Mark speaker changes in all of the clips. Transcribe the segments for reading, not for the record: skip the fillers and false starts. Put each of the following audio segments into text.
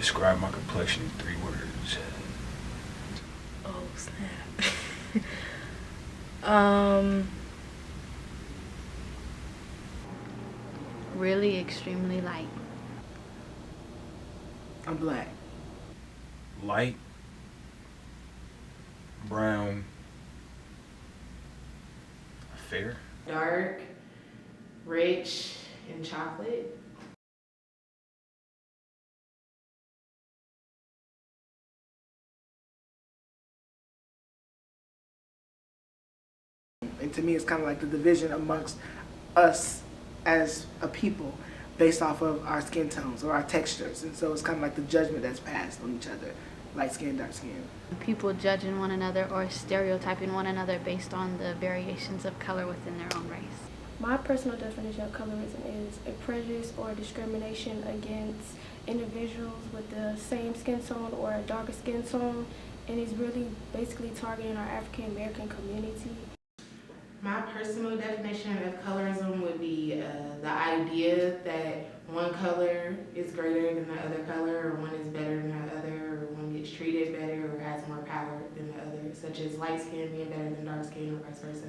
Speaker 1: Describe my complexion in 3 words.
Speaker 2: Oh snap.
Speaker 3: Really extremely light.
Speaker 4: I'm black.
Speaker 1: Light, brown, fair.
Speaker 5: Dark, rich, and chocolate.
Speaker 4: And to me, it's kind of like the division amongst us as a people based off of our skin tones or our textures. And so it's kind of like the judgment that's passed on each other, light skin, dark skin.
Speaker 3: People judging one another or stereotyping one another based on the variations of color within their own race.
Speaker 6: My personal definition of colorism is a prejudice or discrimination against individuals with the same skin tone or a darker skin tone, and is really basically targeting our African American community.
Speaker 5: My personal definition of colorism would be the idea that one color is greater than the other color, or one is better than the other, or one gets treated better or has more power than the other, such as light skin being better than dark skin or vice versa.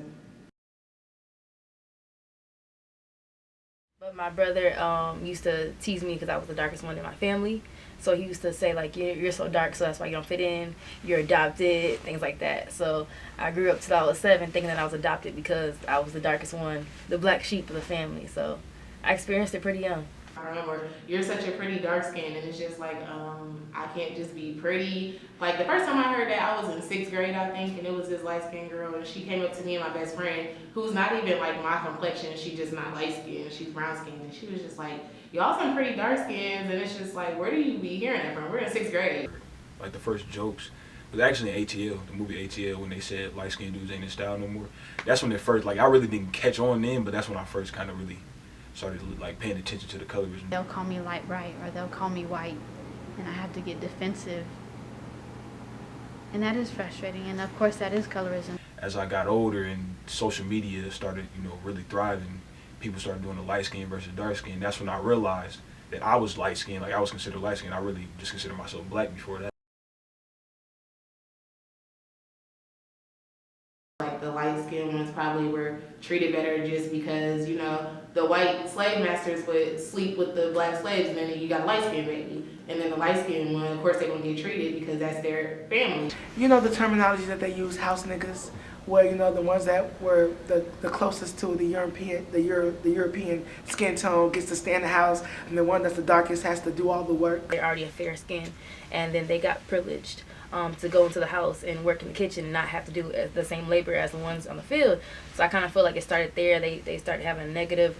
Speaker 2: But my brother used to tease me because I was the darkest one in my family. So he used to say, like, you're so dark, so that's why you don't fit in. You're adopted, things like that. So I grew up till I was 7 thinking that I was adopted because I was the darkest one, the black sheep of the family. So I experienced it pretty young.
Speaker 5: I remember, you're such a pretty dark skin, and it's just like, I can't just be pretty. Like, the first time I heard that, I was in 6th grade, I think, and it was this light skinned girl, and she came up to me and my best friend, who's not even like my complexion, she's just not light skinned, she's brown skinned, and she was just like, y'all some pretty dark skins, and it's just like, where do you be hearing that from? We're in 6th grade.
Speaker 1: Like the first jokes was actually in ATL, the movie ATL, when they said light skinned dudes ain't in style no more. That's when it first, like, I really didn't catch on then, but that's when I first kind of really started like paying attention to the colorism.
Speaker 3: They'll call me light bright or they'll call me white, and I have to get defensive. And that is frustrating, and of course that is colorism.
Speaker 1: As I got older and social media started, really thriving, people started doing the light skin versus dark skin. That's when I realized that I was light skinned, like I was considered light skinned. I really just considered myself black before that.
Speaker 5: Like, the light skinned ones probably were treated better just because, the white slave masters would sleep with the black slaves, and then you got a light skinned baby. And then the light skinned one, of course, they're gonna get treated because that's their family.
Speaker 4: You know the terminology that they use, house niggas, where the ones that were the closest to the European skin tone gets to stay in the house, and the one that's the darkest has to do all the work.
Speaker 2: They're already a fair skin, and then they got privileged to go into the house and work in the kitchen and not have to do the same labor as the ones on the field. So I kind of feel like it started there. They started having a negative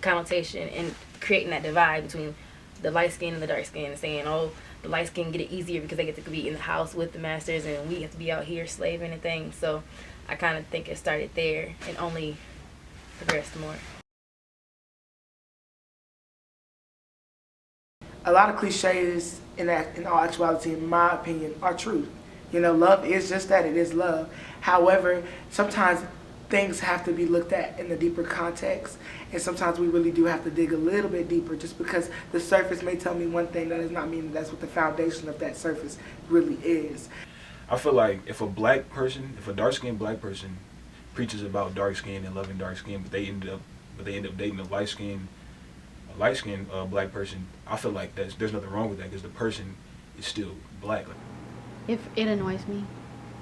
Speaker 2: connotation and creating that divide between the light skin and the dark skin, and saying, oh, the light skin get it easier because they get to be in the house with the masters, and we have to be out here slaving and things. So I kind of think it started there and only progressed more.
Speaker 4: A lot of cliches in all actuality, in my opinion, are true. Love is just that, it is love. However, sometimes things have to be looked at in the deeper context, and sometimes we really do have to dig a little bit deeper. Just because the surface may tell me one thing, that does not mean that that's what the foundation of that surface really is.
Speaker 1: I feel like if a dark skinned black person preaches about dark skin and loving dark skin, but they end up dating a light skinned black person, I feel like there's nothing wrong with that because the person is still black.
Speaker 3: If it annoys me,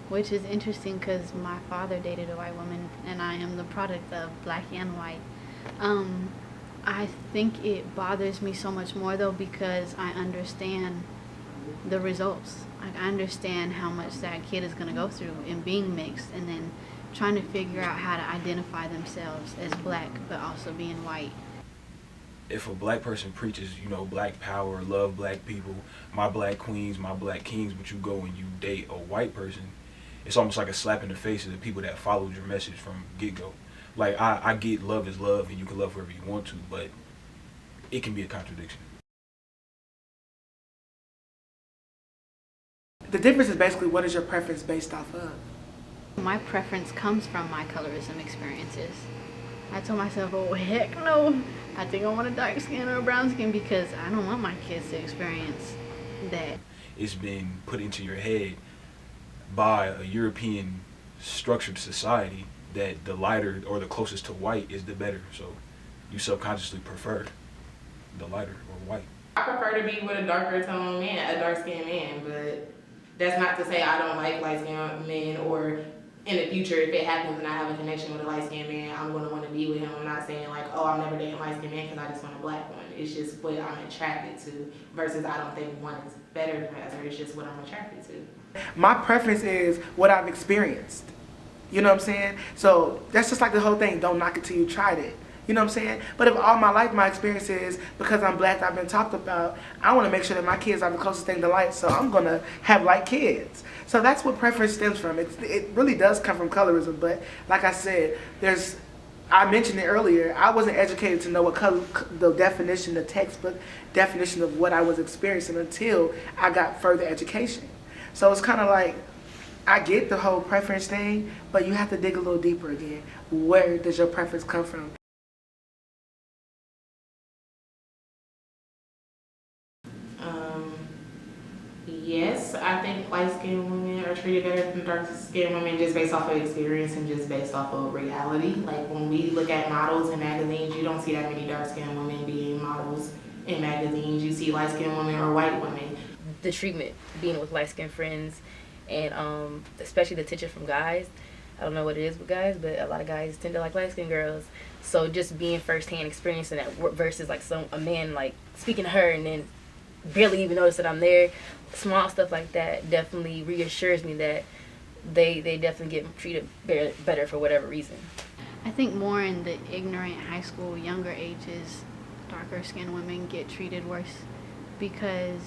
Speaker 3: which is interesting because my father dated a white woman and I am the product of black and white. I think it bothers me so much more though because I understand the results. I understand how much that kid is going to go through in being mixed, and then trying to figure out how to identify themselves as black but also being white.
Speaker 1: If a black person preaches, black power, love black people, my black queens, my black kings, but you go and you date a white person, it's almost like a slap in the face of the people that followed your message from get-go. Like, I get love is love and you can love whoever you want to, but it can be a contradiction.
Speaker 4: The difference is basically, what is your preference based off of?
Speaker 3: My preference comes from my colorism experiences. I told myself, oh heck no, I think I want a dark skin or a brown skin because I don't want my kids to experience that.
Speaker 1: It's been put into your head by a European structured society that the lighter or the closest to white is the better. So you subconsciously prefer the lighter or white.
Speaker 5: I prefer to be with a darker tone man, a dark skinned man, but that's not to say I don't like light skinned men, or in the future if it happens and I have a connection with a light skinned man, I'm gonna want to be with him. I'm not saying like, oh, I'm never dating a light skinned man because I just want a black one. It's just what I'm attracted to versus I don't think one is better than the other. It's just what I'm attracted to.
Speaker 4: My preference is what I've experienced. You know what I'm saying? So that's just like the whole thing. Don't knock it till you tried it. You know what I'm saying? But if all my life my experience is because I'm black, I've been talked about, I want to make sure that my kids are the closest thing to light, so I'm going to have light kids. So that's what preference stems from. It really does come from colorism, but like I said, I mentioned it earlier, I wasn't educated to know what the definition, the textbook definition of what I was experiencing until I got further education. So it's kind of like, I get the whole preference thing, but you have to dig a little deeper again. Where does your preference come from?
Speaker 5: Yes, I think light-skinned women are treated better than dark-skinned women just based off of experience and just based off of reality. Like when we look at models in magazines, you don't see that many dark-skinned women being models in magazines. You see light-skinned women or white women.
Speaker 2: The treatment, being with light-skinned friends, and especially the attention from guys. I don't know what it is with guys, but a lot of guys tend to like light-skinned girls. So just being firsthand experiencing that versus like a man like speaking to her and then barely even notice that I'm there. Small stuff like that definitely reassures me that they definitely get treated better for whatever reason.
Speaker 3: I think more in the ignorant high school, younger ages, darker skinned women get treated worse because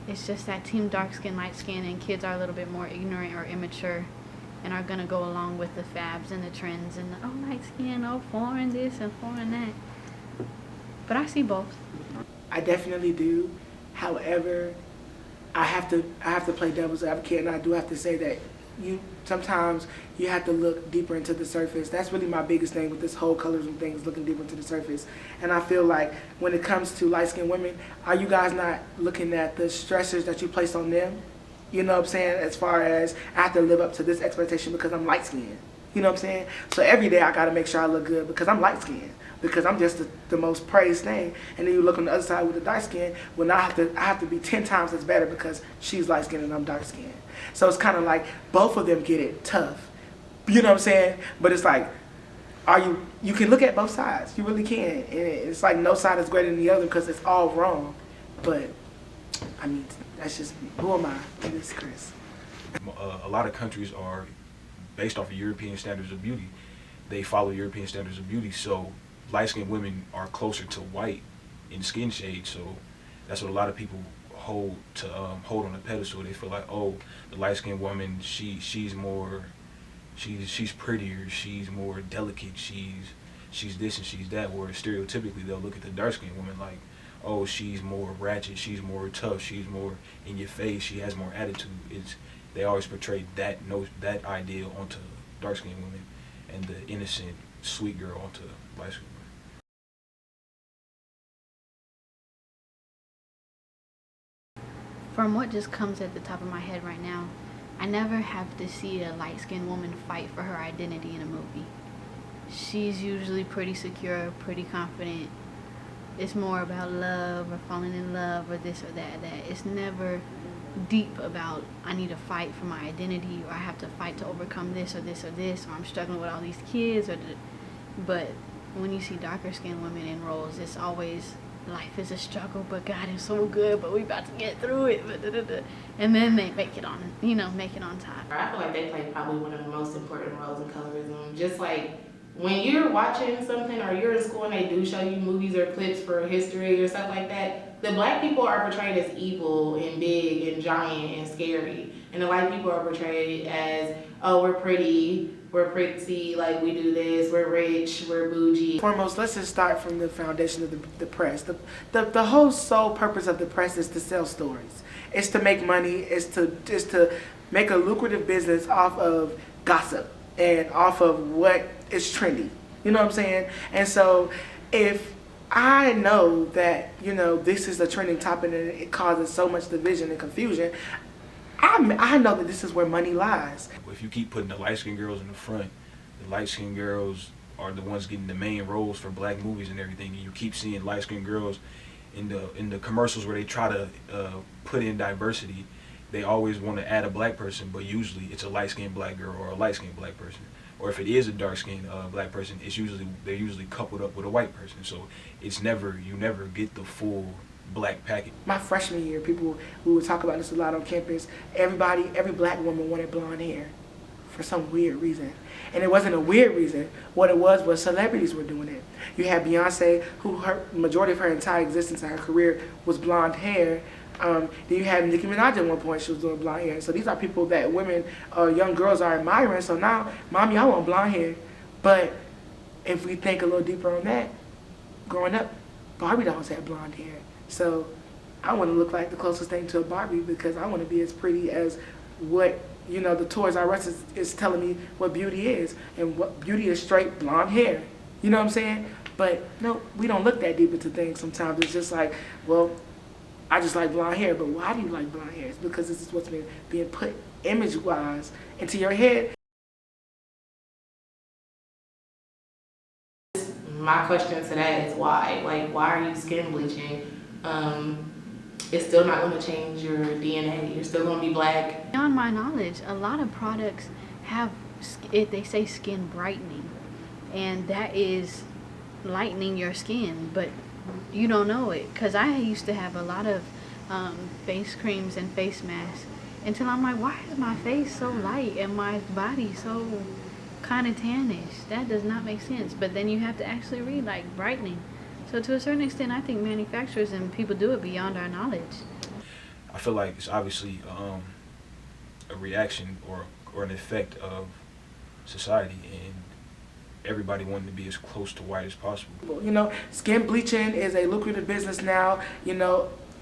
Speaker 3: it's just that team dark skin, light skin, and kids are a little bit more ignorant or immature and are going to go along with the fabs and the trends and the, oh, light skin, oh, foreign this and foreign that. But I see both.
Speaker 4: I definitely do. However, I have to play devil's advocate, and I do have to say that sometimes you have to look deeper into the surface. That's really my biggest thing with this whole colorism thing, is looking deeper into the surface. And I feel like when it comes to light-skinned women, are you guys not looking at the stressors that you place on them? You know what I'm saying? As far as I have to live up to this expectation because I'm light-skinned. You know what I'm saying? So every day I got to make sure I look good because I'm light-skinned. Because I'm just the most praised thing. And then you look on the other side with the dark skin, well, now I have to be 10 times as better because she's light skinned and I'm dark skinned. So it's kind of like both of them get it tough. You know what I'm saying? But it's like, you can look at both sides. You really can. And it's like no side is greater than the other because it's all wrong. But, I mean, that's just me. Who am I? This is Chris.
Speaker 1: A lot of countries are based off of European standards of beauty. They follow European standards of beauty, so light-skinned women are closer to white in skin shade, so that's what a lot of people hold on a pedestal. They feel like, oh, the light-skinned woman, she's prettier, she's more delicate, she's this and she's that. Whereas stereotypically they'll look at the dark-skinned woman like, oh, she's more ratchet, she's more tough, she's more in your face, she has more attitude. They always portray that ideal onto dark-skinned women, and the innocent, sweet girl onto light-skinned women.
Speaker 3: From what just comes at the top of my head right now, I never have to see a light-skinned woman fight for her identity in a movie. She's usually pretty secure, pretty confident. It's more about love or falling in love or this or that. It's never deep about I need to fight for my identity or I have to fight to overcome this or this or this or I'm struggling with all these kids. But when you see darker skinned women in roles, it's always life is a struggle, but God is so good, but we about to get through it. And then they make it on top.
Speaker 5: I feel like they play probably one of the most important roles in colorism. Just like when you're watching something or you're in school and they do show you movies or clips for history or stuff like that, the black people are portrayed as evil and big and giant and scary. And the white people are portrayed as, oh, we're pretty, we're pretty, like we do this, we're rich, we're bougie.
Speaker 4: Foremost, let's just start from the foundation of the press. The whole sole purpose of the press is to sell stories. It's to make money, it's to make a lucrative business off of gossip and off of what is trendy. You know what I'm saying? And so if I know that, this is a trending topic and it causes so much division and confusion. I know that this is where money lies.
Speaker 1: If you keep putting the light-skinned girls in the front, the light-skinned girls are the ones getting the main roles for black movies and everything, and you keep seeing light-skinned girls in the commercials where they try to put in diversity. They always want to add a black person, but usually it's a light-skinned black girl or a light-skinned black person. Or if it is a dark-skinned they're usually coupled up with a white person. So you never get the full black package.
Speaker 4: My freshman year, we would talk about this a lot on campus. Every black woman wanted blonde hair for some weird reason. And it wasn't a weird reason. What it was celebrities were doing it. You had Beyonce, who her majority of her entire existence and her career was blonde hair. Then you had Nicki Minaj at one point, she was doing blonde hair. So these are people that women, young girls are admiring. So now, mom, y'all want blonde hair. But if we think a little deeper on that, growing up, Barbie dolls had blonde hair. So I want to look like the closest thing to a Barbie because I want to be as pretty as what, the Toys R Us is telling me what beauty is. And what beauty is straight blonde hair. You know what I'm saying? But no, we don't look that deep into things sometimes. It's just like, well, I just like blonde hair. But why do you like blonde hair? It's because this is what's being put image-wise into your head.
Speaker 5: My question today is why? Like, why are you skin bleaching? It's still not going to change your DNA. You're still going to be black.
Speaker 3: Beyond my knowledge, a lot of products have, they say skin brightening, and that is lightening your skin, but you don't know it. Because I used to have a lot of face creams and face masks until I'm like, why is my face so light and my body so kind of tannish? That does not make sense. But then you have to actually read like brightening. So to a certain extent, I think manufacturers and people do it beyond our knowledge.
Speaker 1: I feel like it's obviously a reaction or an effect of society and everybody wanting to be as close to white as possible.
Speaker 4: Skin bleaching is a lucrative business now,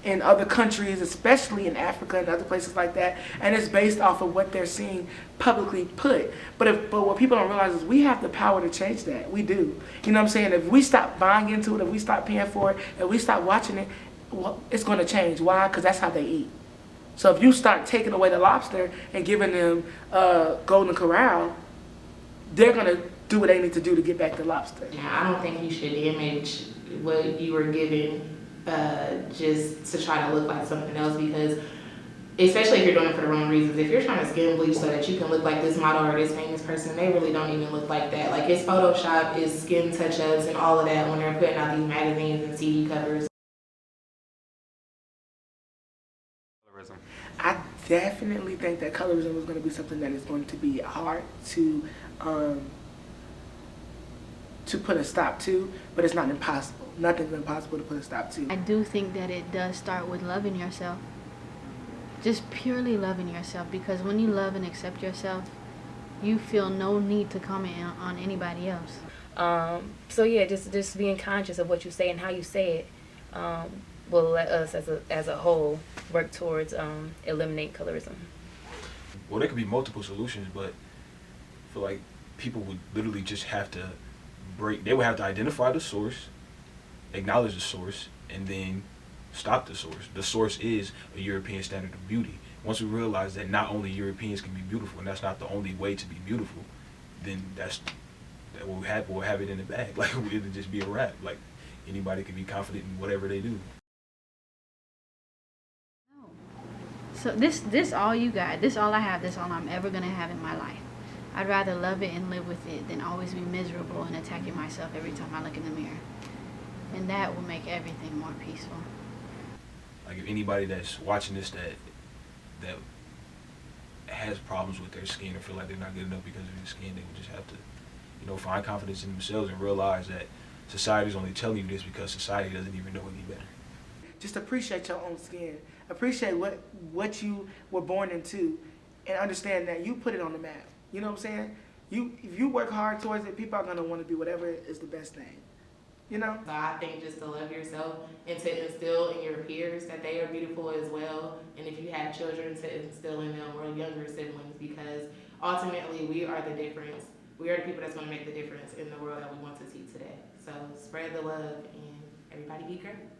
Speaker 4: in other countries, especially in Africa and other places like that, and it's based off of what they're seeing publicly put. But what people don't realize is we have the power to change that. We do. You know what I'm saying? If we stop buying into it, if we stop paying for it, if we stop watching it, well, it's going to change. Why? Because that's how they eat. So if you start taking away the lobster and giving them Golden Corral, they're going to do what they need to do to get back the lobster.
Speaker 5: Yeah, I don't think you should damage what you were given just to try to look like something else, because especially if you're doing it for the wrong reasons. If you're trying to skin bleach so that you can look like this model or this famous person, they really don't even look like that. Like, it's Photoshop, it's skin touch-ups and all of that when they're putting out these magazines and CD covers.
Speaker 7: Colorism.
Speaker 4: I definitely think that colorism is going to be something that is going to be hard to put a stop to, but it's not impossible. Nothing's impossible to put a stop to.
Speaker 3: I do think that it does start with loving yourself. Just purely loving yourself, because when you love and accept yourself, you feel no need to comment on anybody else.
Speaker 2: So yeah, just being conscious of what you say and how you say it will let us as a whole work towards eliminate colorism.
Speaker 1: Well, there could be multiple solutions, but I feel like people would literally just have to they would have to identify the source, acknowledge the source, and then stop the source. The source is a European standard of beauty. Once we realize that not only Europeans can be beautiful, and that's not the only way to be beautiful, then we'll have it in the bag. Like, it'll just be a wrap. Like, anybody can be confident in whatever they do.
Speaker 3: So this all you got, this all I have, this all I'm ever gonna have in my life. I'd rather love it and live with it than always be miserable and attacking myself every time I look in the mirror. And that will make everything more peaceful.
Speaker 1: Like, if anybody that's watching this that has problems with their skin or feel like they're not good enough because of their skin, they would just have to, find confidence in themselves and realize that society's only telling you this because society doesn't even know any better.
Speaker 4: Just appreciate your own skin. Appreciate what you were born into, and understand that you put it on the map. You know what I'm saying? If you work hard towards it, people are gonna want to be whatever is the best thing. So
Speaker 5: I think just to love yourself and to instill in your peers that they are beautiful as well, and if you have children, to instill in them or younger siblings, because ultimately we are the difference. We are the people that's going to make the difference in the world that we want to see today. So spread the love and Everybody be great.